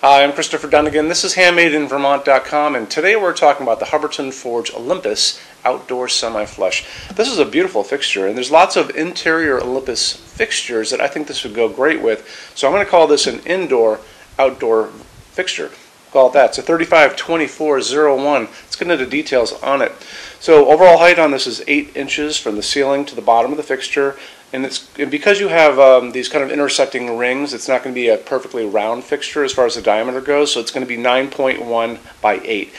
Hi, I'm Christopher Dunnigan. This is HandmadeInVermont.com, and today we're talking about the Hubbardton Forge Olympus Outdoor Semi-Flush. This is a beautiful fixture, and there's lots of interior Olympus fixtures that I think this would go great with. So I'm going to call this an indoor-outdoor fixture. Call it that. It's a 352401. Let's get into the details on it. So overall height on this is 8 inches from the ceiling to the bottom of the fixture. And because you have these kind of intersecting rings, it's not going to be a perfectly round fixture as far as the diameter goes, so it's going to be 9.1 by 8.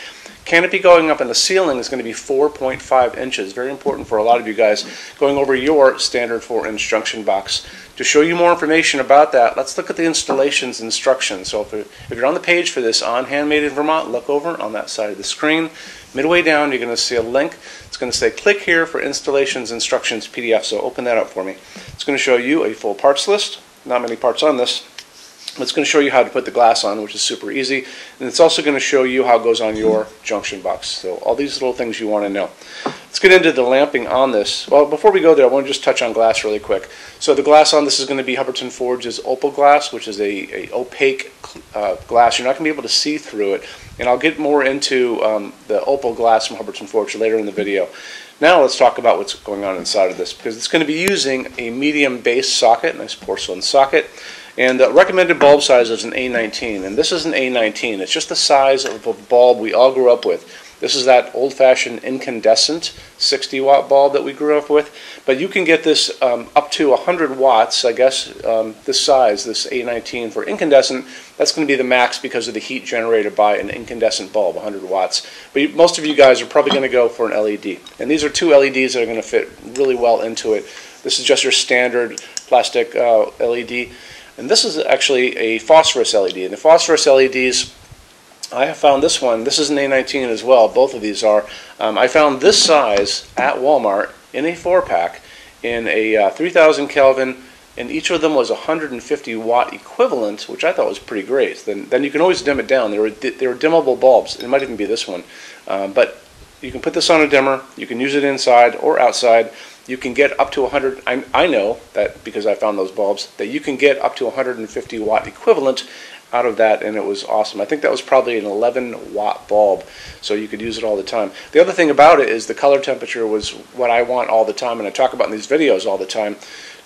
Canopy going up in the ceiling is going to be 4.5 inches. Very important for a lot of you guys going over your standard 4-inch junction box. To show you more information about that, let's look at the installations instructions. So if you're on the page for this on Handmade in Vermont, look over on that side of the screen. Midway down, you're going to see a link. It's going to say click here for installations instructions PDF. So open that up for me. It's going to show you a full parts list. Not many parts on this. It's going to show you how to put the glass on, which is super easy. And it's also going to show you how it goes on your junction box. So all these little things you want to know. Let's get into the lamping on this. Well, before we go there, I want to just touch on glass really quick. So the glass on this is going to be Hubbardton Forge's opal glass, which is a opaque glass. You're not going to be able to see through it. And I'll get more into the opal glass from Hubbardton Forge later in the video. Now let's talk about what's going on inside of this, because it's going to be using a medium base socket, nice porcelain socket. And the recommended bulb size is an A19, and this is an A19. It's just the size of a bulb we all grew up with. This is that old-fashioned incandescent 60-watt bulb that we grew up with. But you can get this up to 100 watts, I guess, this size, this A19 for incandescent. That's going to be the max because of the heat generated by an incandescent bulb, 100 watts. But most of you guys are probably going to go for an LED. And these are two LEDs that are going to fit really well into it. This is just your standard plastic LED. And this is actually a phosphorus LED. And the phosphorus LEDs, I have found this one. This is an A19 as well. Both of these are. I found this size at Walmart in a 4-pack in a 3000 Kelvin, and each of them was 150 watt equivalent, which I thought was pretty great. Then you can always dim it down. They were dimmable bulbs. It might even be this one. But you can put this on a dimmer. You can use it inside or outside. You can get up to 100, I know that because I found those bulbs, that you can get up to 150 watt equivalent out of that, and it was awesome. I think that was probably an 11 watt bulb, so you could use it all the time. The other thing about it is the color temperature was what I want all the time, and I talk about in these videos all the time.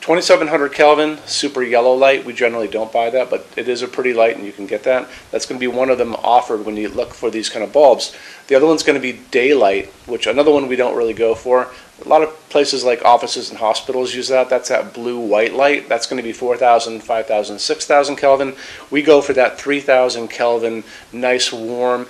2700 Kelvin, super yellow light. We generally don't buy that, but it is a pretty light, and you can get that. That's going to be one of them offered when you look for these kind of bulbs. The other one's going to be daylight, which another one we don't really go for. A lot of places like offices and hospitals use that. That's that blue-white light. That's going to be 4000, 5000, 6000 Kelvin. We go for that 3000 Kelvin, nice, warm,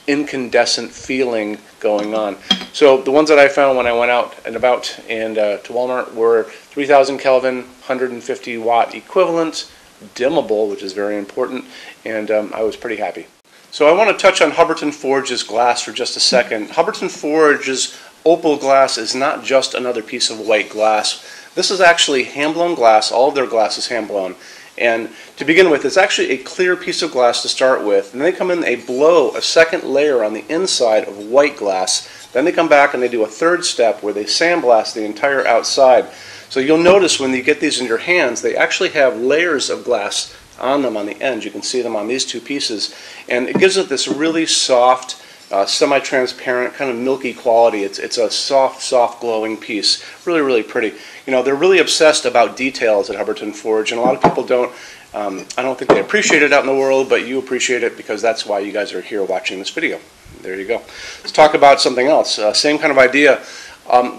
incandescent feeling going on. So the ones that I found when I went out and about and to Walmart were 3000 Kelvin, 150 watt equivalent, dimmable, which is very important, and I was pretty happy. So I want to touch on Hubbardton Forge's glass for just a second. Hubbardton Forge's opal glass is not just another piece of white glass. This is actually hand-blown glass. All of their glass is hand-blown. And to begin with, it's actually a clear piece of glass to start with. And then they come in, they blow a second layer on the inside of white glass. Then they come back and they do a third step where they sandblast the entire outside. So you'll notice when you get these in your hands, they actually have layers of glass on them on the ends. You can see them on these two pieces. And it gives it this really soft, semi-transparent, kind of milky quality. It's a soft glowing piece. Really, really pretty. You know, they're really obsessed about details at Hubbardton Forge, and a lot of people don't. I don't think they appreciate it out in the world, but you appreciate it because that's why you guys are here watching this video. There you go. Let's talk about something else. Same kind of idea.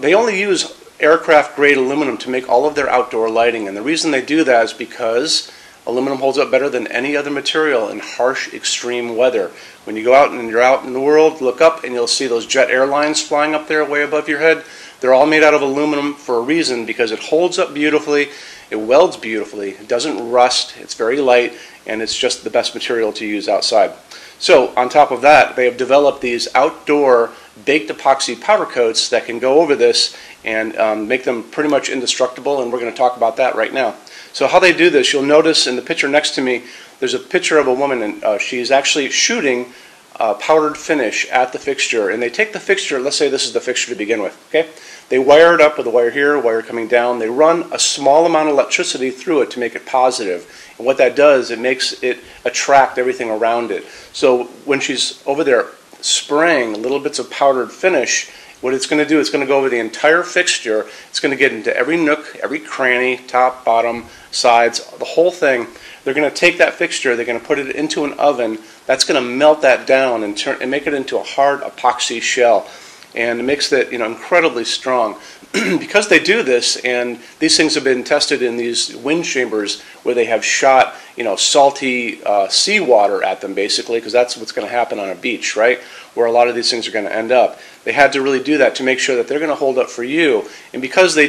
They only use aircraft-grade aluminum to make all of their outdoor lighting, and the reason they do that is because aluminum holds up better than any other material in harsh, extreme weather. When you go out and you're out in the world, look up and you'll see those jet airlines flying up there way above your head. They're all made out of aluminum for a reason, because it holds up beautifully, it welds beautifully, it doesn't rust, it's very light, and it's just the best material to use outside. So on top of that, they have developed these outdoor baked epoxy powder coats that can go over this and make them pretty much indestructible, and we're going to talk about that right now. So how they do this, you'll notice in the picture next to me, there's a picture of a woman, and she's actually shooting powdered finish at the fixture, and they take the fixture, let's say this is the fixture to begin with, okay? They wire it up with a wire here, a wire coming down. They run a small amount of electricity through it to make it positive. And what that does, it makes it attract everything around it. So when she's over there spraying little bits of powdered finish, what it's going to do, it's going to go over the entire fixture. It's going to get into every nook, every cranny, top, bottom, sides, the whole thing. They're going to take that fixture, they're going to put it into an oven. That's going to melt that down and make it into a hard epoxy shell. And it makes it, incredibly strong. Because they do this, and these things have been tested in these wind chambers where they have shot, salty seawater at them, basically, because that's what's going to happen on a beach, right? Where a lot of these things are going to end up. They had to really do that to make sure that they're going to hold up for you. And because they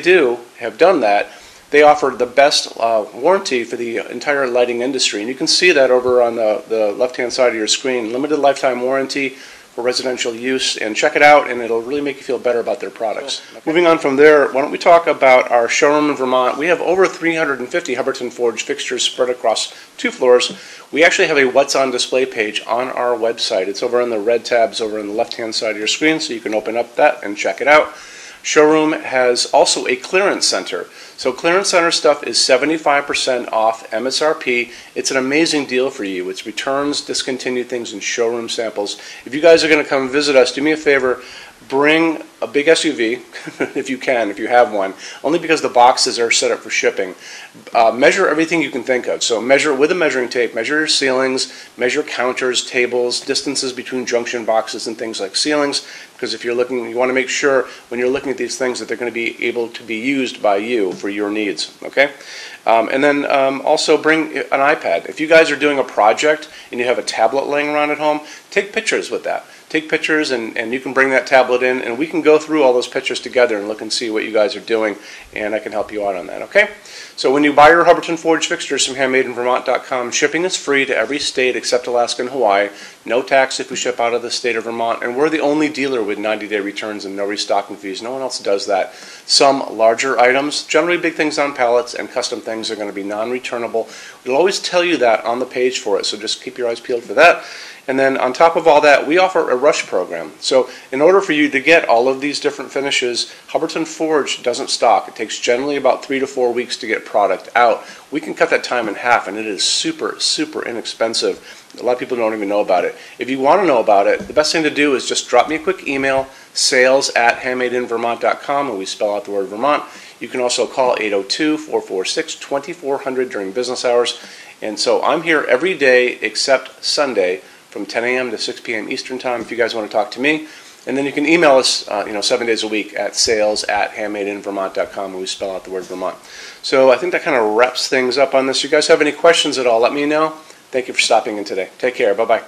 have done that, they offer the best warranty for the entire lighting industry. And you can see that over on the left-hand side of your screen. Limited lifetime warranty for residential use, and check it out, and it'll really make you feel better about their products. Cool. Okay. Moving on from there, why don't we talk about our showroom in Vermont. We have over 350 Hubbardton Forge fixtures spread across 2 floors. We actually have a What's on Display page on our website. It's over in the red tabs over on the left-hand side of your screen, so you can open up that and check it out. Showroom has also a clearance center. So clearance center stuff is 75% off MSRP. It's an amazing deal for you. It's returns, discontinued things, and showroom samples. If you guys are going to come visit us, do me a favor, bring a big SUV, if you can, if you have one, only because the boxes are set up for shipping. Measure everything you can think of. So measure with a measuring tape, measure your ceilings, measure counters, tables, distances between junction boxes and things like ceilings, because if you're looking, you want to make sure when you're looking at these things that they're going to be able to be used by you for your needs, okay? And then also bring an iPad. If you guys are doing a project and you have a tablet laying around at home, take pictures with that. Take pictures, and you can bring that tablet in, and we can go through all those pictures together and look and see what you guys are doing, and I can help you out on that, okay? So when you buy your Hubbardton Forge fixtures from HandmadeInVermont.com, shipping is free to every state except Alaska and Hawaii. No tax if we ship out of the state of Vermont, and we're the only dealer with 90-day returns and no restocking fees. No one else does that. Some larger items, generally big things on pallets and custom things, are going to be non-returnable. We'll always tell you that on the page for it, so just keep your eyes peeled for that. And then on top of all that, we offer a rush program. So in order for you to get all of these different finishes, Hubbardton Forge doesn't stock. It takes generally about 3 to 4 weeks to get product out. We can cut that time in half, and it is super, super inexpensive. A lot of people don't even know about it. If you want to know about it, the best thing to do is just drop me a quick email, sales@HandmadeInVermont.com, and we spell out the word Vermont. You can also call 802-446-2400 during business hours. And so I'm here every day except Sunday, from 10 a.m. to 6 p.m. Eastern Time if you guys want to talk to me. And then you can email us 7 days a week at sales@HandmadeInVermont.com, and we spell out the word Vermont. So I think that kind of wraps things up on this. You guys have any questions at all, let me know. Thank you for stopping in today. Take care. Bye-bye.